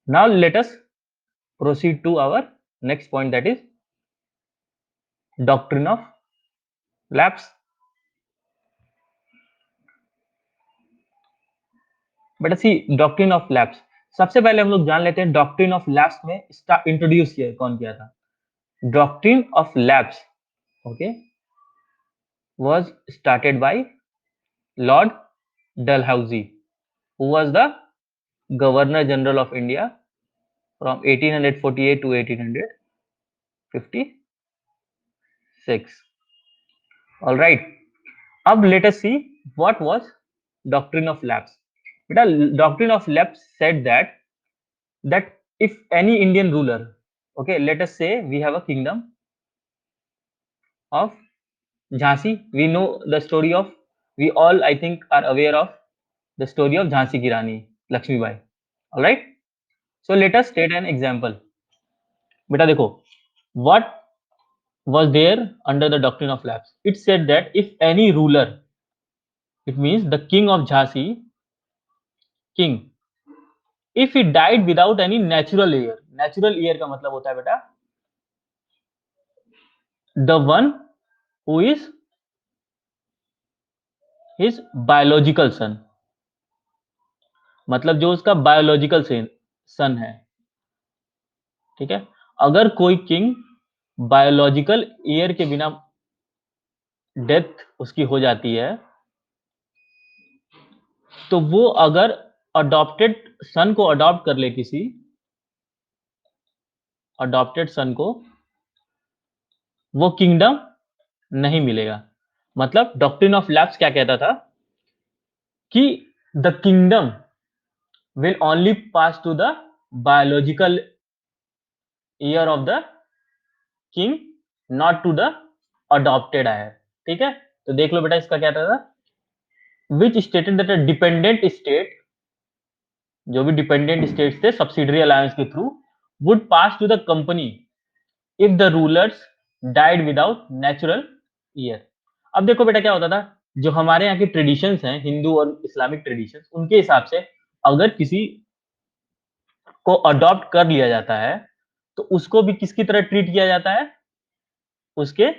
Now let us proceed to our next point, that is doctrine of lapse. बेटा सी doctrine of lapse, सबसे पहले हम लोग जान लेते हैं डॉक्ट्रिन ऑफ लैप्स में इंट्रोड्यूस किया कौन किया था. Doctrine of lapse, okay, was started by Lord Dalhousie, who was the Governor General of India from 1848 to 1856. All right. अब let us see what was doctrine of lapse. Beta, doctrine of lapse said that if any Indian ruler, okay, let us say we have a kingdom of Jhansi. We know the story of, we all I think are aware of the story of Jhansi ki Rani Lakshmi Bai. All right. So let us state an example. बेटा देखो, what was there under the doctrine of lapse? It said that if any ruler, it means the king of Jhansi, king, if he died without any natural heir. Natural heir का मतलब होता है बेटा the one who is his biological son, मतलब जो उसका biological सन है. ठीक है, अगर कोई किंग बायोलॉजिकल ईयर के बिना डेथ उसकी हो जाती है, तो वो अगर अडॉप्टेड सन को अडॉप्ट कर ले, किसी अडॉप्टेड सन को, वो किंगडम नहीं मिलेगा. मतलब डॉक्ट्रिन ऑफ लैप्स क्या कहता था कि the kingdom will only pass to the biological heir of the king, not to the adopted heir. ठीक है, तो देख लो बेटा इसका क्या था, which stated that a dependent state, जो भी डिपेंडेंट स्टेट्स थे सब्सिडरी अलायंस के through, would pass to the company if the rulers died without natural heir. अब देखो बेटा क्या होता था, जो हमारे यहाँ की ट्रेडिशंस हैं, हिंदू और इस्लामिक ट्रेडिशंस, उनके हिसाब से अगर किसी को अडॉप्ट कर लिया जाता है तो उसको भी किसकी तरह ट्रीट किया जाता है, उसके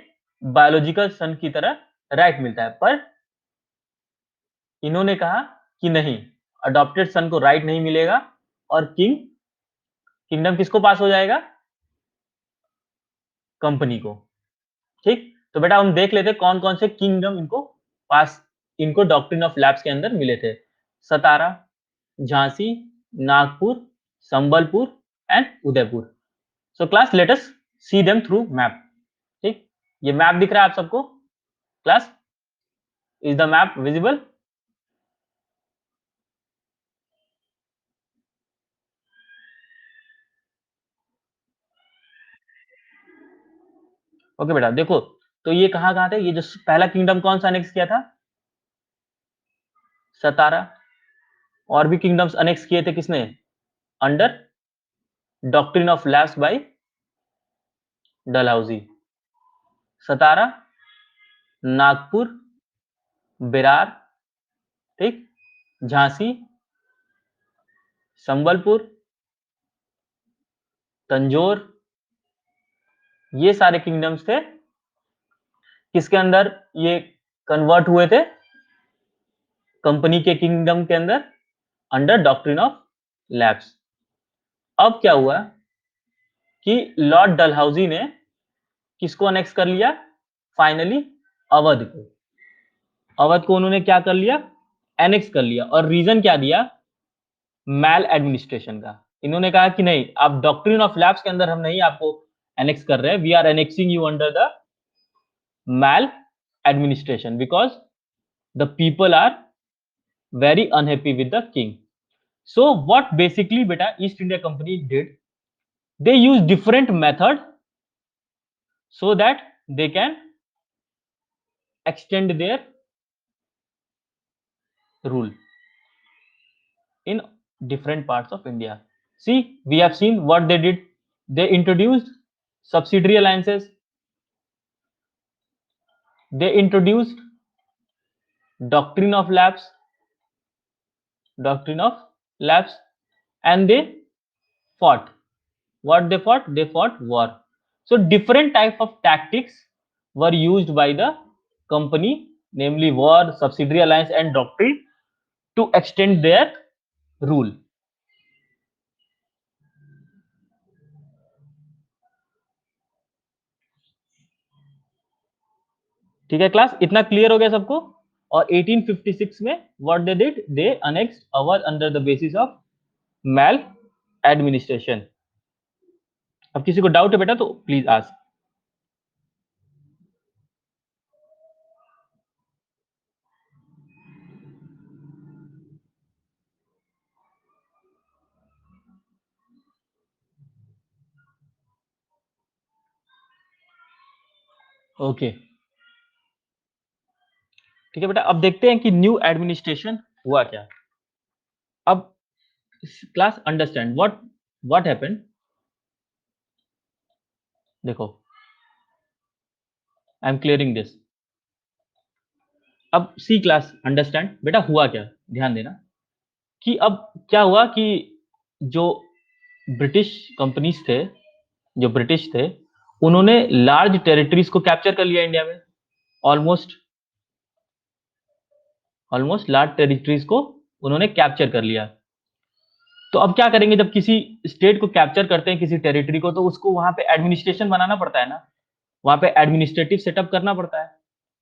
बायोलॉजिकल सन की तरह राइट मिलता है. पर इन्होंने कहा कि नहीं, अडॉप्टेड सन को राइट नहीं मिलेगा और किंगडम किसको पास हो जाएगा, कंपनी को. ठीक, तो बेटा हम देख लेते कौन कौन से किंगडम इनको पास, इनको डॉक्ट्रिन ऑफ लैप्स के अंदर मिले थे. Satara, Jhansi, Nagpur, Sambalpur and Udaipur. So class let us see them through map. ठीक, ये मैप दिख रहा है आप सबको class, is the map visible? Okay बेटा देखो, तो ये कहां कहां थे, ये जो पहला किंगडम कौन सा अनेक्स किया था, सतारा. और भी किंगडम्स अनेक्स किए थे किसने, under doctrine of lapse by Dalhousie. Satara, Nagpur, Berar, ठीक, झांसी, संबलपुर, तंजौर, ये सारे किंगडम्स थे किसके अंदर, ये कन्वर्ट हुए थे कंपनी के किंगडम के अंदर, अंडर डॉक्ट्रिन ऑफ लैप्स. अब क्या हुआ कि लॉर्ड डलहौजी ने किसको अनेक्स कर लिया, फाइनली अवध को. अवध को उन्होंने क्या कर लिया, एनेक्स कर लिया. और रीजन क्या दिया, मैल एडमिनिस्ट्रेशन का. इन्होंने कहा कि नहीं, आप डॉक्ट्रिन ऑफ लैप्स के अंदर हम नहीं आपको एनेक्स कर रहे हैं, we are annexing you under the maladministration because the people are very unhappy with the king. So what basically beta East India Company did, they used different method so that they can extend their rule in different parts of India. See, we have seen what they did. They introduced subsidiary alliances, they introduced doctrine of lapse, doctrine of lapse, and they fought. What they fought? They fought war. So different type of tactics were used by the company, namely war, subsidiary alliance, and doctrine, to extend their rule. ठीक है class, इतना clear हो गया सबको? और 1856 में what they did, they annexed Awadh under the basis of maladministration. अब किसी को डाउट है बेटा तो प्लीज आस्क। ओके ठीक है बेटा, अब देखते हैं कि न्यू एडमिनिस्ट्रेशन हुआ क्या। अब क्लास अंडरस्टैंड व्हाट हैपेंड। देखो, आई एम क्लियरिंग दिस। अब सी क्लास अंडरस्टैंड बेटा हुआ क्या, ध्यान देना कि अब क्या हुआ कि जो ब्रिटिश कंपनीज थे, जो ब्रिटिश थे, उन्होंने लार्ज टेरिटरीज को कैप्चर कर लिया इंडिया में। ऑलमोस्ट ऑलमोस्ट लार्ज टेरिटरीज को उन्होंने कैप्चर कर लिया। तो अब क्या करेंगे, जब किसी स्टेट को कैप्चर करते हैं, किसी टेरिटरी को, तो उसको वहां पे एडमिनिस्ट्रेशन बनाना पड़ता है ना, वहां पे एडमिनिस्ट्रेटिव सेटअप करना पड़ता है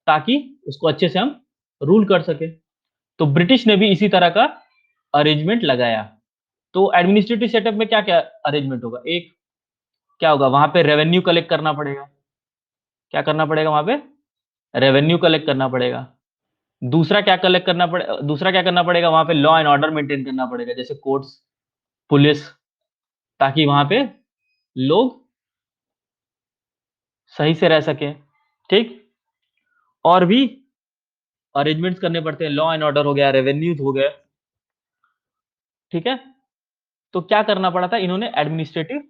ताकि उसको अच्छे से हम रूल कर सके। तो ब्रिटिश ने भी इसी तरह का अरेंजमेंट लगाया। तो एडमिनिस्ट्रेटिव सेटअप में क्या क्या अरेंजमेंट होगा, एक क्या होगा, वहां पे रेवेन्यू कलेक्ट करना पड़ेगा। क्या करना पड़ेगा वहां पे, रेवेन्यू कलेक्ट करना पड़ेगा। दूसरा क्या करना पड़ेगा, वहां पे लॉ एंड ऑर्डर मेंटेन करना पड़ेगा, जैसे कोर्ट्स, पुलिस, ताकि वहां पे लोग सही से रह सके। ठीक, और भी अरेंजमेंट्स करने पड़ते हैं, लॉ एंड ऑर्डर हो गया, रेवेन्यूज हो गए। ठीक है, तो क्या करना पड़ा था, इन्होंने एडमिनिस्ट्रेटिव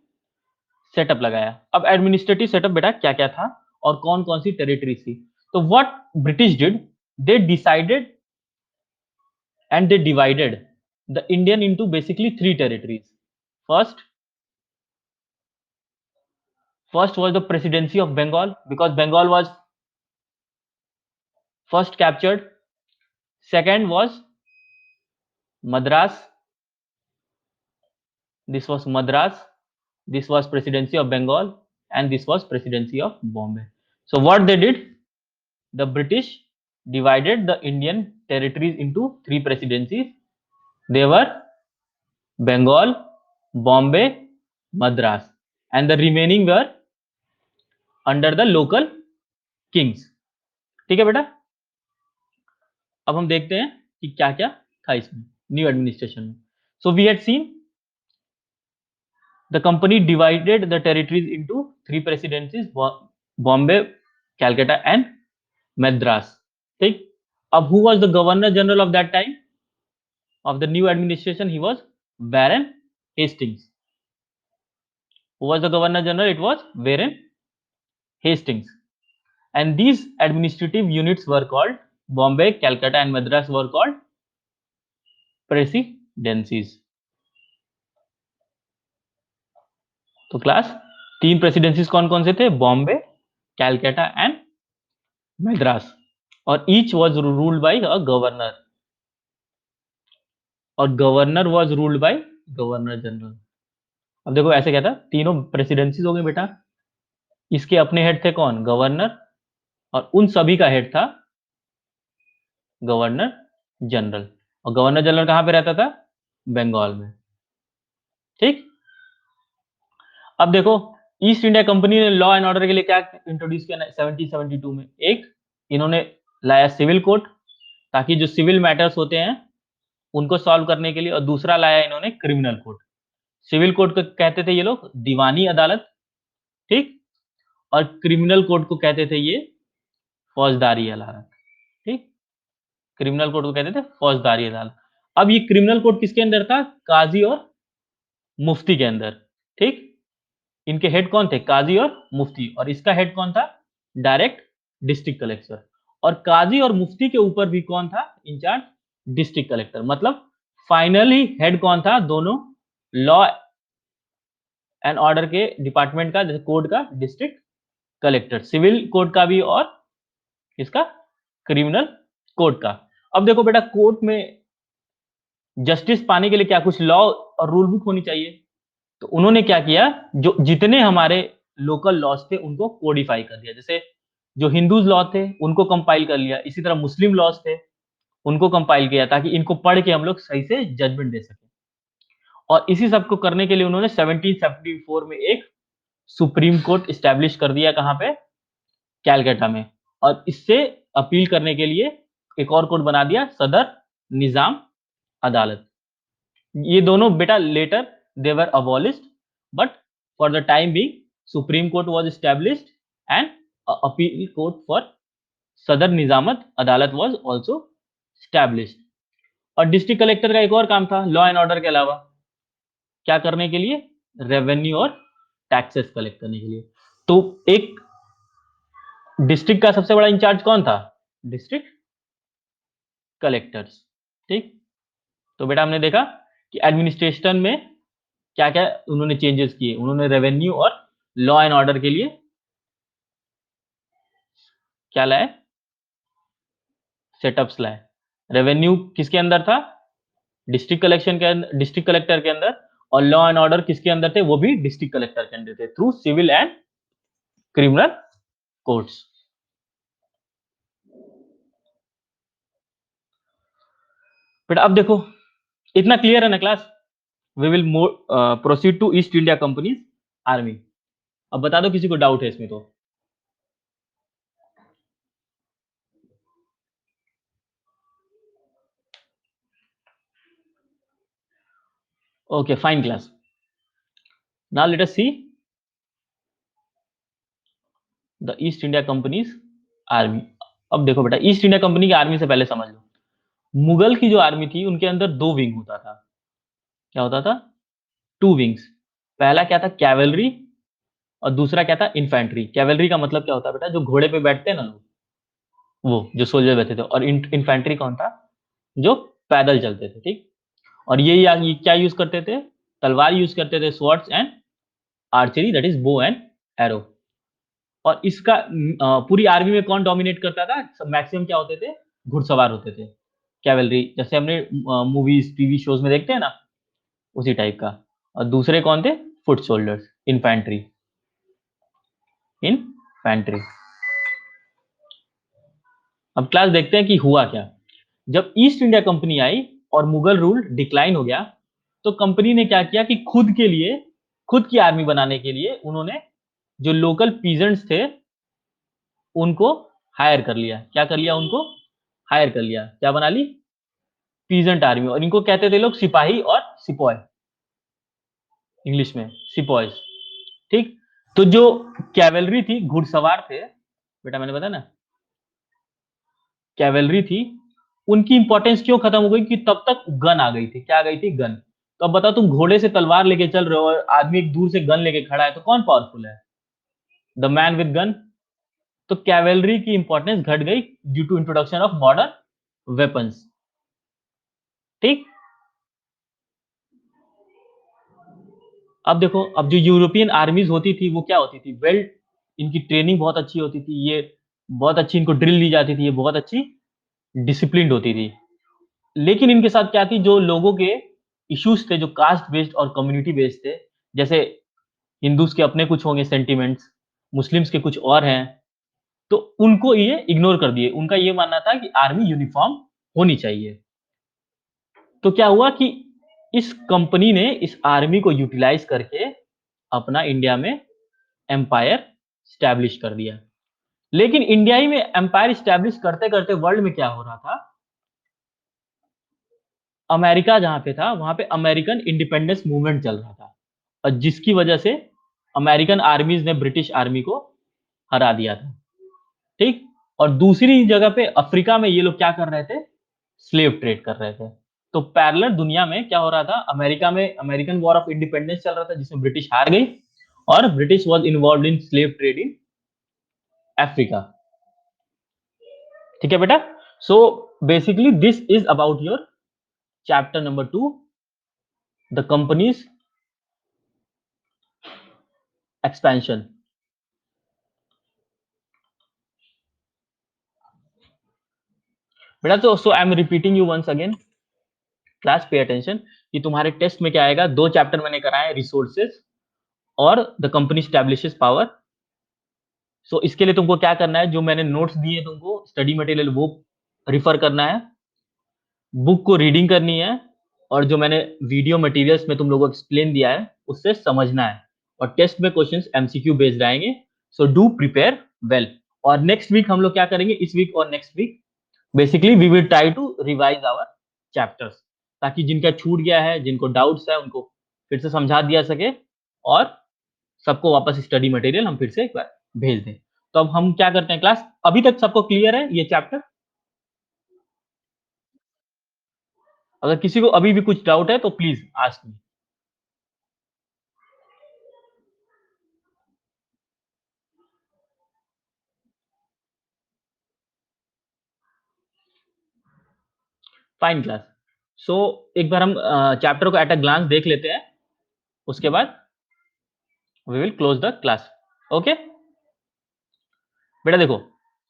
सेटअप लगाया। अब एडमिनिस्ट्रेटिव सेटअप बेटा क्या क्या था और कौन कौन सी टेरिटरी थी। तो what British did, they decided and they divided the Indian into basically three territories. First, first was the presidency of Bengal, because Bengal was first captured. Second was Madras. This was Madras. This was presidency of Bengal, and this was presidency of Bombay. So what they did, the British divided the Indian territories into three presidencies. They were Bengal, Bombay, Madras, and the remaining were under the local kings. ठीक है बेटा, अब हम देखते हैं कि क्या क्या था इसमें न्यू एडमिनिस्ट्रेशन में। So we had seen the company divided the territories into three presidencies, Bombay, Calcutta and Madras. ठीक, अब who was the governor general of that time of the new administration? He was Warren Hastings. Who was the governor general? It was Warren Hastings. And these administrative units were called Bombay, Calcutta and Madras were called presidencies. तो class तीन presidencies कौन कौन से थे, Bombay, Calcutta and Madras, और each was ruled by a governor, और governor was ruled by governor general. अब देखो ऐसे क्या था, तीनों प्रेसिडेंसीज हो गए बेटा, इसके अपने हेड थे कौन, गवर्नर, और उन सभी का हेड था गवर्नर जनरल, और गवर्नर जनरल कहां पे रहता था, बंगाल में। ठीक, अब देखो ईस्ट इंडिया कंपनी ने लॉ एंड ऑर्डर के लिए क्या इंट्रोड्यूस किया 1772 में, एक इन्होंने लाया सिविल कोड, ताकि जो सिविल मैटर्स होते हैं उनको सॉल्व करने के लिए, और दूसरा लाया इन्होंने क्रिमिनल कोड। सिविल कोड को कहते थे ये लोग दीवानी अदालत, ठीक, और क्रिमिनल कोड को कहते थे ये फौजदारी अदालत। ठीक, क्रिमिनल कोड को कहते थे फौजदारी अदालत। अब ये क्रिमिनल कोड किसके अंदर था, काजी और मुफ्ती के अंदर। ठीक, इनके हेड कौन थे, काजी और मुफ्ती, और इसका हेड कौन था, डायरेक्ट डिस्ट्रिक्ट कलेक्टर। और काजी और मुफ्ती के ऊपर भी कौन था इंचार्ज, डिस्ट्रिक्ट कलेक्टर। मतलब फाइनली हेड कौन था, दोनों लॉ एंड ऑर्डर के डिपार्टमेंट का, जैसे कोर्ट का डिस्ट्रिक्ट कलेक्टर, सिविल कोर्ट का भी और इसका क्रिमिनल कोर्ट का। अब देखो बेटा, कोर्ट में जस्टिस पाने के लिए क्या कुछ लॉ और रूल बुक होनी चाहिए। तो उन्होंने क्या किया, जो जितने हमारे लोकल लॉज थे उनको कोडिफाई कर दिया। जैसे जो हिंदूज लॉ थे उनको कंपाइल कर लिया, इसी तरह मुस्लिम लॉज थे उनको कंपाइल किया, ताकि इनको पढ़ के हम लोग सही से जजमेंट दे सके। और इसी सब को करने के लिए उन्होंने 1774 में एक सुप्रीम कोर्ट स्टैब्लिश कर दिया। कहां पे? कैलकाटा में। और इससे अपील करने के लिए एक और कोर्ट बना दिया, सदर निजाम अदालत। ये दोनों बेटा later they were abolished, but for the time being supreme court was established and appeal court for Sadar Nizamat Adalat was also established. और डिस्ट्रिक्ट कलेक्टर का एक और काम था लॉ एंड ऑर्डर के अलावा, क्या करने के लिए? रेवेन्यू और टैक्सेस कलेक्ट करने के लिए। तो एक डिस्ट्रिक्ट का सबसे बड़ा इंचार्ज कौन था? District collectors. ठीक। तो बेटा हमने देखा कि एडमिनिस्ट्रेशन में क्या क्या उन्होंने चेंजेस किए। उन्होंने रेवेन्यू और लॉ एंड ऑर्डर के लिए क्या लाए? सेटअप्स लाए। रेवेन्यू किसके अंदर था? डिस्ट्रिक्ट कलेक्शन के अंदर, डिस्ट्रिक्ट कलेक्टर के अंदर। और लॉ एंड ऑर्डर किसके अंदर थे? वो भी डिस्ट्रिक्ट कलेक्टर के अंदर थे, through civil and criminal courts. बेटा अब देखो, इतना क्लियर है ना class? We will proceed to East India Company army. अब बता दो किसी को डाउट है इसमें तो। Okay fine class, now let us see the East India company's army. अब देखो बेटा, ईस्ट इंडिया कंपनी की आर्मी से पहले समझ लो, मुगल की जो आर्मी थी उनके अंदर दो विंग होता था। क्या होता था? Two wings. पहला क्या था? कैवलरी। और दूसरा क्या था? इन्फेंट्री। कैवलरी का मतलब क्या होता है बेटा? जो घोड़े पे बैठते हैं ना लोग, वो जो सोल्जर बैठे थे। और इन्फेंट्री कौन था? जो पैदल चलते थे। ठीक। और ये क्या यूज करते थे? तलवार यूज करते थे, swords and archery, that is bow and arrow. और इसका पूरी आर्मी में कौन डोमिनेट करता था? मैक्सिमम क्या होते थे? घुड़सवार होते थे, कैवलरी, जैसे हमने मूवीज टीवी शोज में देखते हैं ना, उसी टाइप का। और दूसरे कौन थे? Foot soldiers, infantry. इन्फेंट्री। अब क्लास देखते हैं कि हुआ क्या। जब ईस्ट इंडिया कंपनी आई और मुगल रूल डिक्लाइन हो गया, तो कंपनी ने क्या किया कि खुद के लिए, खुद की आर्मी बनाने के लिए उन्होंने जो लोकल पीजेंट्स थे उनको हायर कर लिया। क्या कर लिया? उनको हायर कर लिया। क्या बना ली? Peasant army. और इनको कहते थे लोग सिपाही और सिपॉय, इंग्लिश में सिपॉयज। ठीक। तो जो कैवलरी थी, घुड़सवार थे बेटा, मैंने बताया ना कैवलरी थी, उनकी इंपॉर्टेंस क्यों खत्म हो गई? कि तब तक गन आ गई थी। क्या आ गई थी? गन। तो अब बताओ, तुम घोड़े से तलवार लेके चल रहे हो और आदमी एक दूर से गन लेके खड़ा है, तो कौन पावरफुल है? The man with gun. तो कैवेलरी की इंपॉर्टेंस घट गई due to introduction of modern weapons. ठीक। अब देखो, अब जो यूरोपियन आर्मीज होती थी वो क्या होती थी? वेल, इनकी ट्रेनिंग बहुत अच्छी होती थी, ये बहुत अच्छी इनको ड्रिल दी जाती थी, ये बहुत अच्छी डिसिप्लिन्ड होती थी। लेकिन इनके साथ क्या थी? जो लोगों के इश्यूज थे, जो कास्ट बेस्ड और कम्युनिटी बेस्ड थे, जैसे हिंदूज के अपने कुछ होंगे सेंटिमेंट्स, मुस्लिम्स के कुछ और हैं, तो उनको ये इग्नोर कर दिए। उनका ये मानना था कि आर्मी यूनिफॉर्म होनी चाहिए। तो क्या हुआ कि इस कंपनी ने इस आर्मी को यूटिलाइज करके अपना इंडिया में एम्पायर स्टैब्लिश कर दिया। लेकिन इंडिया ही में एम्पायर स्टैब्लिश करते करते वर्ल्ड में क्या हो रहा था? अमेरिका जहां पे था वहां पे अमेरिकन इंडिपेंडेंस मूवमेंट चल रहा था, और जिसकी वजह से अमेरिकन आर्मीज ने ब्रिटिश आर्मी को हरा दिया था। ठीक। और दूसरी जगह पे अफ्रीका में ये लोग क्या कर रहे थे? स्लेव ट्रेड कर रहे थे। तो पैरेलल दुनिया में क्या हो रहा था? अमेरिका में अमेरिकन वॉर ऑफ इंडिपेंडेंस चल रहा था, जिसमें ब्रिटिश हार गई, और British was involved in slave trade in Africa. ठीक है बेटा। So basically this is about your chapter number 2, the companies expansion. बेटा तो so I am repeating you once again, class पे अटेंशन, कि तुम्हारे टेस्ट में क्या आएगा, 2 चैप्टर मैंने कराए, रिसोर्सेज और द कंपनी एस्टैब्लिशेस पावर। सो इसके लिए तुमको क्या करना है, जो मैंने नोट्स दिए तुमको स्टडी मटेरियल वो रिफर करना है, बुक को रीडिंग करनी है, और जो मैंने वीडियो मटेरियल्स में तुम लोगों को एक्सप्लेन दिया है उससे समझना है, और टेस्ट में क्वेश्चंस एमसीक्यू बेस्ड आएंगे। So do prepare well. और नेक्स्ट वीक हम लोग क्या करेंगे, इस वीक और next week basically we will try to revise our chapters, ताकि जिनका छूट गया है, जिनको डाउट्स है, उनको फिर से समझा दिया सके, और सबको वापस स्टडी मटेरियल हम फिर से एक बार भेज दें। तो अब हम क्या करते हैं क्लास, अभी तक सबको क्लियर है ये चैप्टर? अगर किसी को अभी भी कुछ डाउट है तो please ask me. Fine class. So एक बार हम चैप्टर को एट अ ग्लांस देख लेते हैं, उसके बाद we will close the class. Okay बेटा, देखो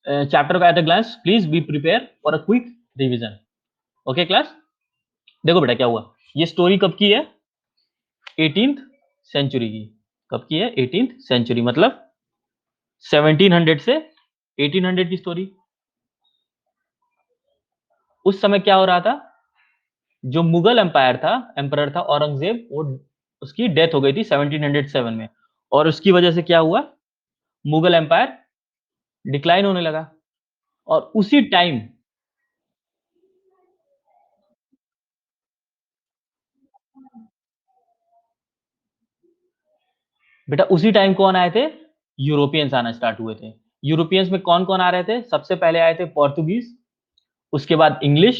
चैप्टर को at a glance, please be prepare for a quick revision. Okay class, देखो बेटा क्या हुआ, ये स्टोरी कब की है, 18th सेंचुरी की। कब की है, 18th सेंचुरी, मतलब 1700 से 1800 की स्टोरी। उस समय क्या हो रहा था, जो मुगल एम्पायर था, एम्परर था औरंगजेब, वो उसकी डेथ हो गई थी 1707 में, और उसकी वजह से क्या हुआ, मुगल एम्पायर डिक्लाइन होने लगा। और उसी टाइम, बेटा उसी टाइम कौन आए थे, यूरोपियंस आना स्टार्ट हुए थे। यूरोपियंस में कौन कौन आ रहे थे, सबसे पहले आए थे पोर्तुगीज, उसके बाद इंग्लिश,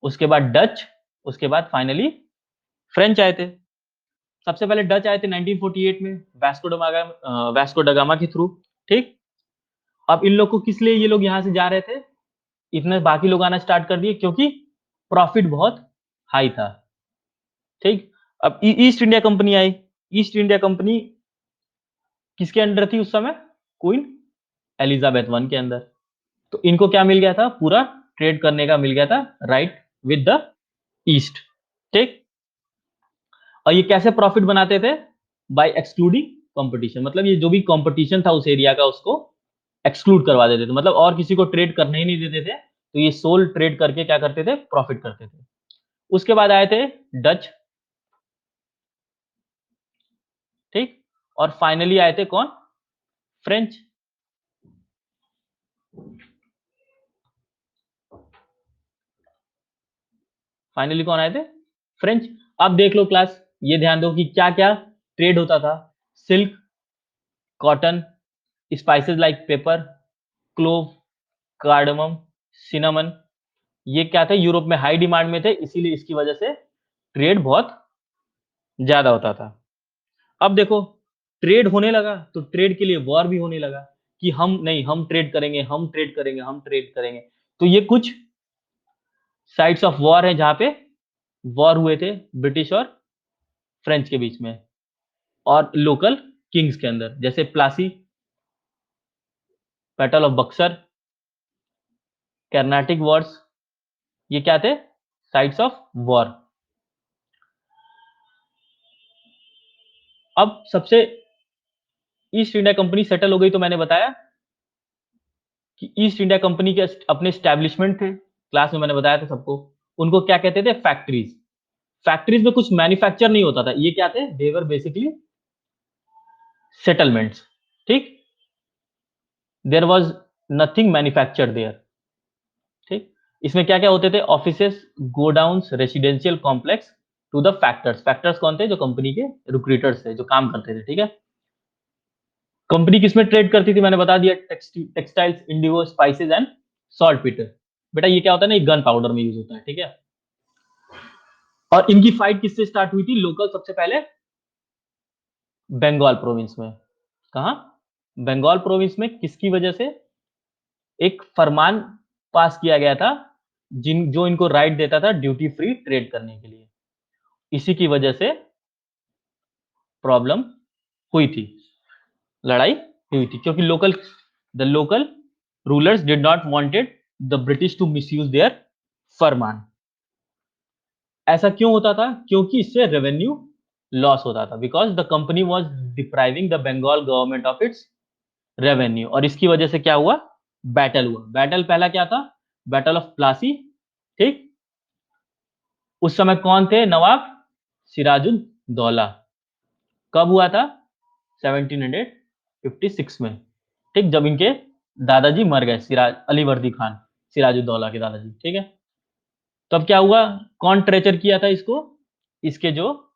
उसके बाद डच, उसके बाद फाइनली फ्रेंच आए थे। सबसे पहले डच आए थे 1948 में, वैस्को डगामा के थ्रू। ठीक, अब इन लोग को किस लिए ये लोग यहां से जा रहे थे, इतने बाकी लोग आना स्टार्ट कर दिए, क्योंकि प्रॉफिट बहुत हाई था। ठीक, अब ईस्ट इंडिया कंपनी आई। ईस्ट इंडिया कंपनी किसके अंडर थी उस समय, क्वीन एलिजाबेथ वन के अंदर। तो इनको क्या मिल गया था, पूरा ट्रेड करने का मिल गया था राइट विद द ईस्ट। ठीक, और ये कैसे प्रॉफिट बनाते थे, बाय एक्सक्लूडिंग कंपटीशन, मतलब ये जो भी कंपटीशन था उस एरिया का उसको एक्सक्लूड करवा देते थे, मतलब और किसी को ट्रेड करने ही नहीं देते थे, तो ये सोल ट्रेड करके क्या करते थे, प्रॉफिट करते थे। उसके बाद आए थे डच। ठीक, और फाइनली आए थे कौन, फ्रेंच। फाइनली कौन आए थे, फ्रेंच। अब देख लो क्लास, ये ध्यान दो कि क्या क्या ट्रेड होता था, silk, cotton, spices like paper, clove, cardamom, cinnamon, ये क्या थे, यूरोप में हाई डिमांड में थे, इसीलिए इसकी वजह से ट्रेड बहुत ज्यादा होता था। अब देखो, ट्रेड होने लगा तो ट्रेड के लिए वॉर भी होने लगा, कि हम नहीं, हम ट्रेड करेंगे, हम ट्रेड करेंगे, हम ट्रेड करेंगे। तो ये कुछ साइड्स ऑफ वॉर है जहां पे वॉर हुए थे ब्रिटिश और फ्रेंच के बीच में, और लोकल किंग्स के अंदर, जैसे Plassey, battle of Buxar, Carnatic Wars, ये क्या थे, साइड्स ऑफ वॉर। अब सबसे ईस्ट इंडिया कंपनी सेटल हो गई, तो मैंने बताया कि ईस्ट इंडिया कंपनी के अपने स्टैब्लिशमेंट थे, क्लास में मैंने बताया था सबको, उनको क्या कहते थे, फैक्ट्रीज। फैक्ट्रीज में कुछ मैन्युफैक्चर नहीं होता था, ये क्या थे, देवर बेसिकली सेटलमेंट्स। ठीक, there was nothing manufactured there. ठीक, इसमें क्या क्या होते थे, offices, godowns, residential complex to the factors. Factors कौन थे, जो कंपनी के रिक्रूटर्स थे, जो काम करते थे। ठीक है, कंपनी किसमें ट्रेड करती थी, मैंने बता दिया, textiles, Indigo, spices and salt Peter. बेटा ये क्या होता है ना, ये गन पाउडर में यूज होता है। ठीक है, और इनकी फाइट किससे स्टार्ट हुई थी, लोकल, सबसे पहले बंगाल प्रोविंस में। कहा, बंगाल प्रोविंस में, किसकी वजह से, एक फरमान पास किया गया था, जिन जो इनको राइट देता था ड्यूटी फ्री ट्रेड करने के लिए, इसी की वजह से प्रॉब्लम हुई थी। लड़ाई हुई थी, क्योंकि the local rulers did not wanted the British to misuse their फरमान। ऐसा क्यों होता था? क्योंकि इससे रेवेन्यू लॉस होता था, because the company was depriving the Bengal government of its revenue. और इसकी वजह से क्या हुआ? बैटल हुआ। बैटल पहला क्या था? Battle of Plassey. ठीक। उस समय कौन थे नवाब? सिराजुद्दौला। कब हुआ था? 1756 में। ठीक, जब इनके दादाजी मर गए, सिराज अली वर्दी खान, सिराजुद्दौला के दादाजी। ठीक है। तब क्या हुआ? कौन ट्रेचर किया था इसको? इसके जो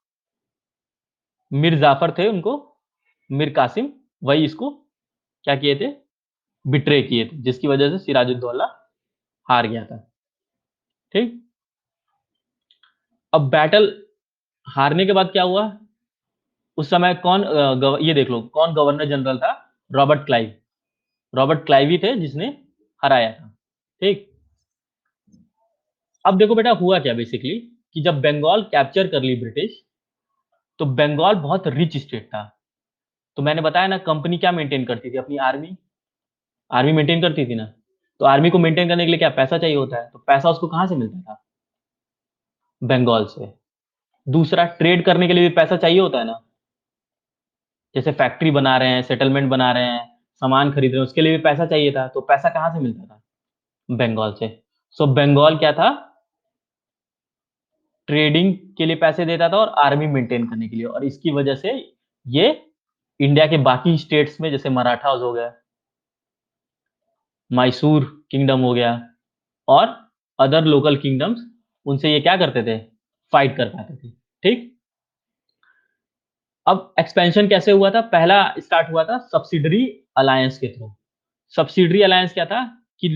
मीर जाफर थे, उनको मीर कासिम, वही इसको क्या किए थे? बिट्रे किए थे, जिसकी वजह से सिराजुद्दौला हार गया था। ठीक। अब बैटल हारने के बाद क्या हुआ? उस समय कौन ये देख लो, कौन गवर्नर जनरल था? Robert Clive. रॉबर्ट क्लाइव ही थे जिसने हराया था। ठीक। अब देखो बेटा, हुआ क्या बेसिकली, कि जब बंगाल कैप्चर कर ली ब्रिटिश, तो बंगाल बहुत रिच स्टेट था। तो मैंने बताया ना, कंपनी क्या मेंटेन करती थी? अपनी आर्मी। आर्मी मेंटेन करती थी ना। तो आर्मी को मेंटेन करने के लिए क्या पैसा चाहिए होता है? तो पैसा उसको कहां से मिलता था? बंगाल से। दूसरा, ट्रेड करने के लिए भी पैसा चाहिए होता है ना। जैसे फैक्ट्री बना रहे हैं, सेटलमेंट बना रहे हैं, सामान खरीद रहे हैं, उसके लिए भी पैसा चाहिए था। तो पैसा कहां से मिलता था? बंगाल से। सो बंगाल क्या था? ट्रेडिंग के लिए पैसे देता था और आर्मी मेंटेन करने के लिए। और इसकी वजह से ये इंडिया के बाकी स्टेट्स में, जैसे मराठास हो गया, मैसूर किंगडम हो गया, और अदर लोकल किंगडम्स, उनसे ये क्या करते थे? फाइट कर पाते थे। ठीक। अब एक्सपेंशन कैसे हुआ था? पहला स्टार्ट हुआ था सब्सिडरी अलायंस के थ्रू। सब्सिडरी अलायंस क्या था? कि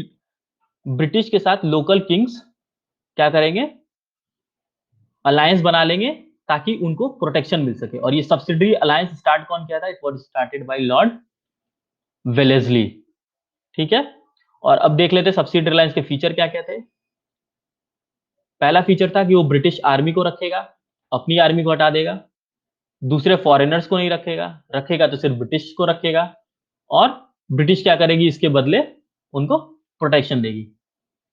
ब्रिटिश के साथ लोकल किंग्स क्या करेंगे? अलायंस बना लेंगे, ताकि उनको प्रोटेक्शन मिल सके। और ये सब्सिडरी अलायंस स्टार्ट कौन किया था? It was started by Lord Wellesley. ठीक है। और अब देख लेते हैं सब्सिडरी अलायंस के फीचर क्या क्या थे। पहला फीचर था कि वो ब्रिटिश आर्मी को रखेगा, अपनी आर्मी को हटा देगा। दूसरे, फॉरेनर्स को नहीं रखेगा, रखेगा तो सिर्फ ब्रिटिश को रखेगा। और ब्रिटिश क्या करेगी इसके बदले? उनको प्रोटेक्शन देगी।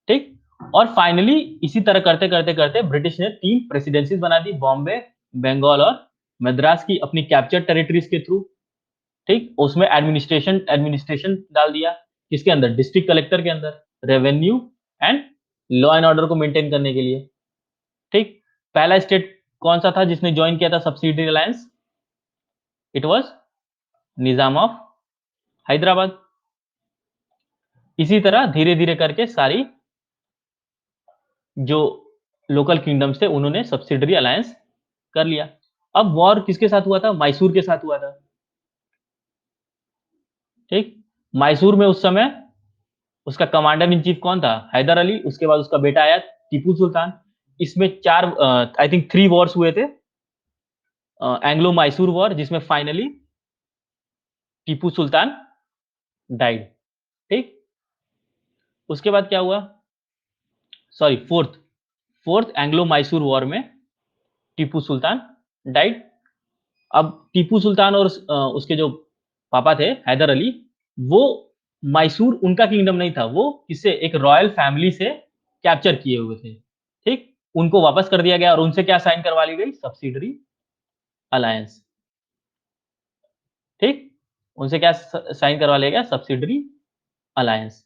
ठीक। और फाइनली इसी तरह करते करते करते ब्रिटिश ने 3 प्रेसिडेंसीज बना दी, बॉम्बे, बंगाल और मद्रास की, अपनी कैप्चर टेरिटरीज के थ्रू। ठीक। उसमें एडमिनिस्ट्रेशन एडमिनिस्ट्रेशन डाल दिया, किसके अंदर? डिस्ट्रिक्ट कलेक्टर के अंदर, revenue and law and order को मेंटेन करने के लिए। ठीक। पहला स्टेट कौन सा था जिसने ज्वाइन किया था subsidiary alliance? It was Nizam of Hyderabad. इसी तरह धीरे धीरे करके सारी जो लोकल किंगडम्स थे, उन्होंने सब्सिडरी अलायंस कर लिया। अब वॉर किसके साथ हुआ था? मैसूर के साथ हुआ था। ठीक। मैसूर में उस समय उसका कमांडर इन चीफ कौन था? हैदर अली। उसके बाद उसका बेटा आया टीपू सुल्तान। इसमें चार, आई थिंक 3 वॉर्स हुए थे। एंग्लो मैसूर वॉर, जिसमें फाइनली टीपू सुल्तान डाइड। ठीक। उसके बाद क्या हुआ? Sorry, fourth fourth Anglo Mysore war में टीपू सुल्तान डाइड। अब टीपू सुल्तान और उसके जो पापा थे हैदर अली, वो मैसूर उनका किंगडम नहीं था, वो किससे? एक रॉयल फैमिली से कैप्चर किए हुए थे। ठीक। उनको वापस कर दिया गया और उनसे क्या साइन करवा ली गई? Subsidiary alliance. ठीक। उनसे क्या साइन करवा लिया गया? Subsidiary alliance.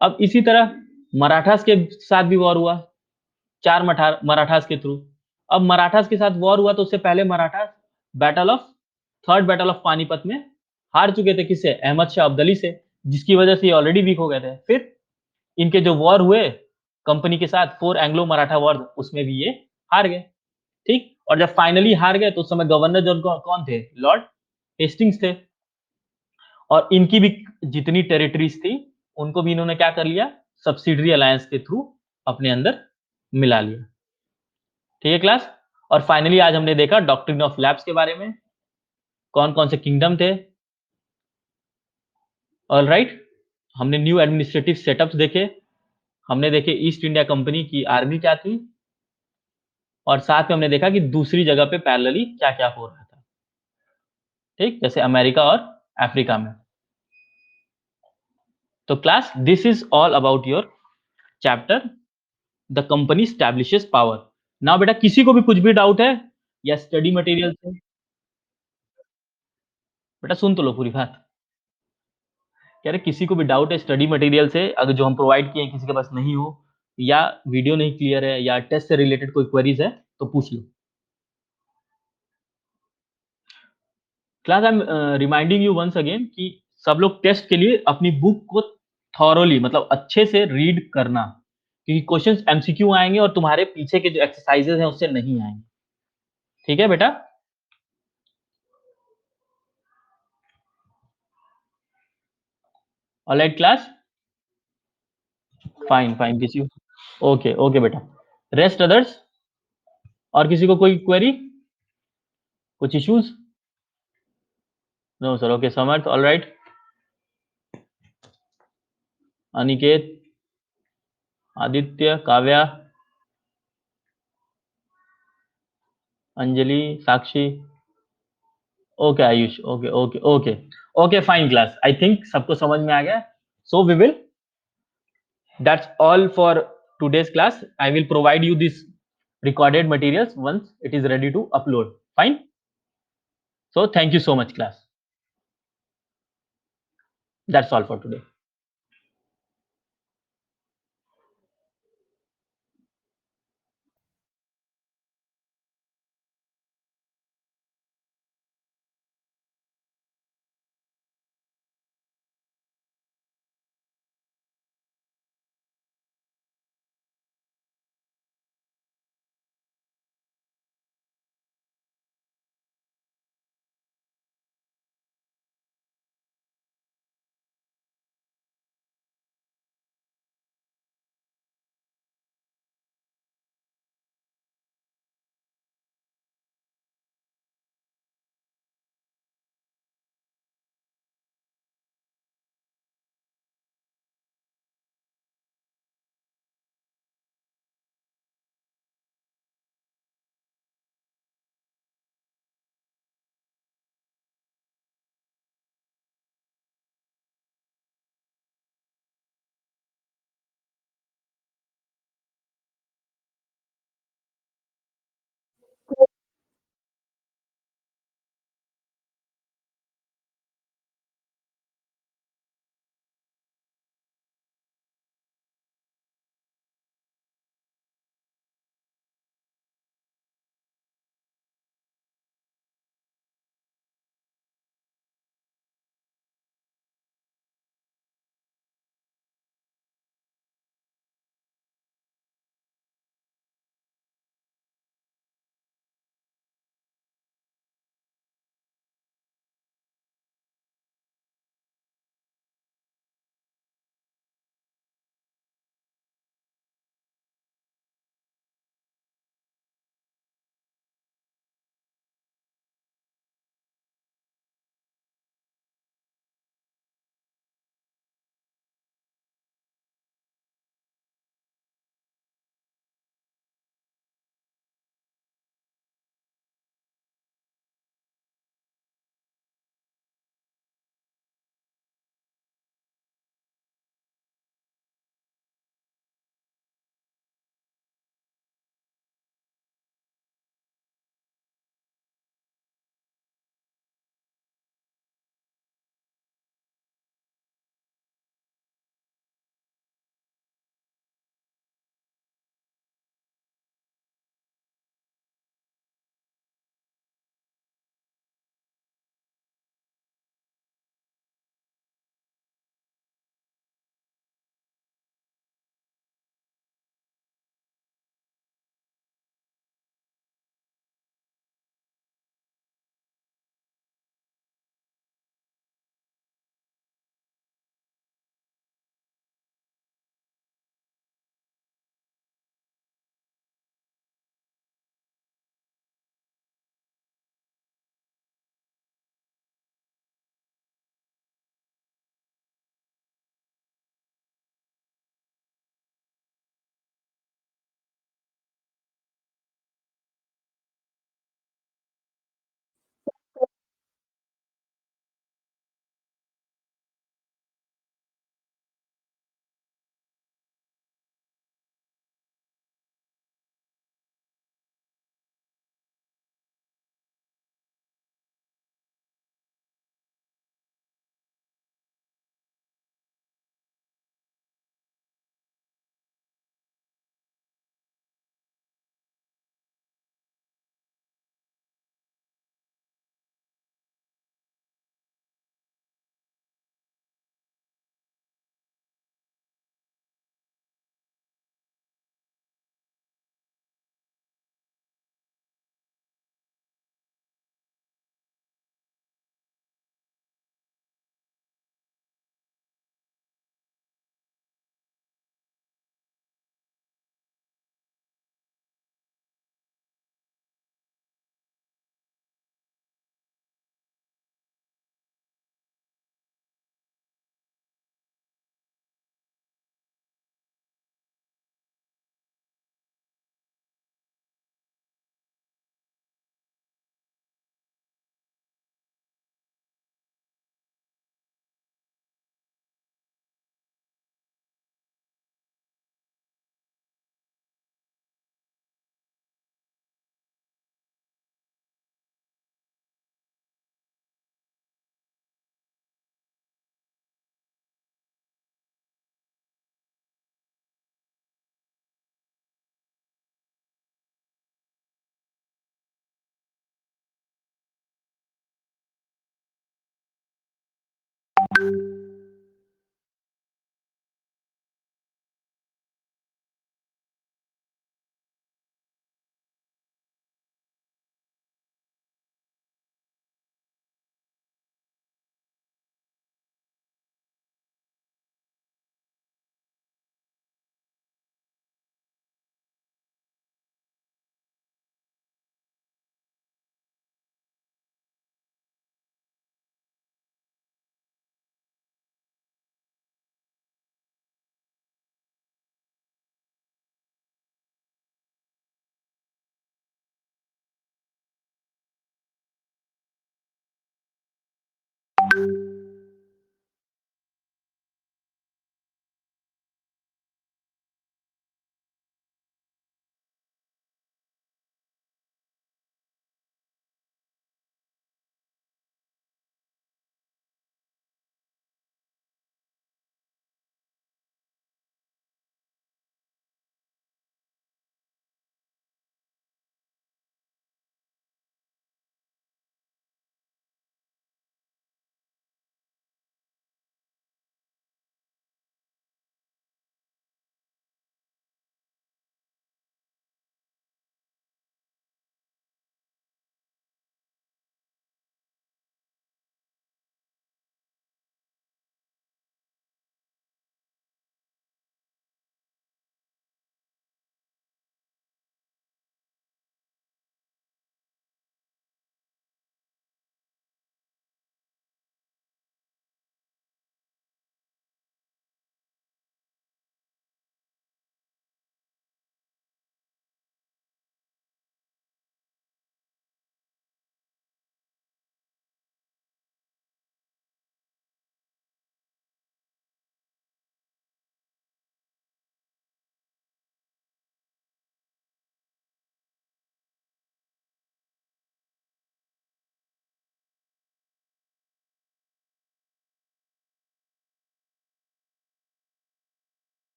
अब इसी तरह मराठास के साथ भी वॉर हुआ, 4 मराठास के थ्रू। अब मराठास के साथ वॉर हुआ, तो उससे पहले Marathas battle of third battle of Panipat में हार चुके थे। किससे? अहमद शाह अब्दाली से, जिसकी वजह से ये ऑलरेडी वीक हो गए थे। फिर इनके जो वॉर हुए कंपनी के साथ, 4 एंग्लो मराठा वॉर, उसमें भी ये हार गए। ठीक। और जब फाइनली हार गए, तो उस समय गवर्नर जनरल कौन थे? लॉर्ड हेस्टिंग्स थे। और इनकी भी जितनी टेरिटरीज थी, उनको भी इन्होंने क्या कर लिया? सब्सिडरी अलायंस के थ्रू अपने अंदर मिला लिया। ठीक है क्लास। और फाइनली आज हमने देखा डॉक्ट्रिन ऑफ लैप्स के बारे में, कौन कौन से किंगडम थे। All right. हमने न्यू एडमिनिस्ट्रेटिव सेटअप्स देखे, हमने देखे ईस्ट इंडिया कंपनी की आर्मी क्या थी, और साथ में हमने देखा कि दूसरी जगह पे पैरेलली क्या क्या हो रहा था। ठीक, जैसे अमेरिका और अफ्रीका में। तो class this is all about your chapter the company establishes power. ना बेटा किसी को भी कुछ भी डाउट है या स्टडी मटेरियल से, बेटा सुन तो लो पूरी बात। कह रहे किसी को भी डाउट है स्टडी मटेरियल से, अगर जो हम प्रोवाइड किए हैं किसी के पास नहीं हो, या वीडियो नहीं क्लियर है, या टेस्ट से रिलेटेड कोई क्वेरीज है, तो पूछ लो। Class I am reminding you once again कि सब लोग टेस्ट के लिए अपनी बुक को थॉरोली मतलब अच्छे से रीड करना, क्योंकि क्वेश्चंस एमसीक्यू आएंगे और तुम्हारे पीछे के जो एक्सरसाइजेस हैं उससे नहीं आएंगे। ठीक है बेटा? Alright class, fine fine. किसी ओके ओके बेटा, रेस्ट अदर्स, और किसी को कोई क्वेरी, कुछ issues? No sir, okay Samarth, alright. Aniket, Aditya, Kavya, Anjali, Sakshi, okay Ayush, okay okay okay okay fine class, I think सबको समझ में आ गया। So we will, that's all for today's class. I will provide you this recorded materials once it is ready to upload. Fine. So thank you so much class. That's all for today. you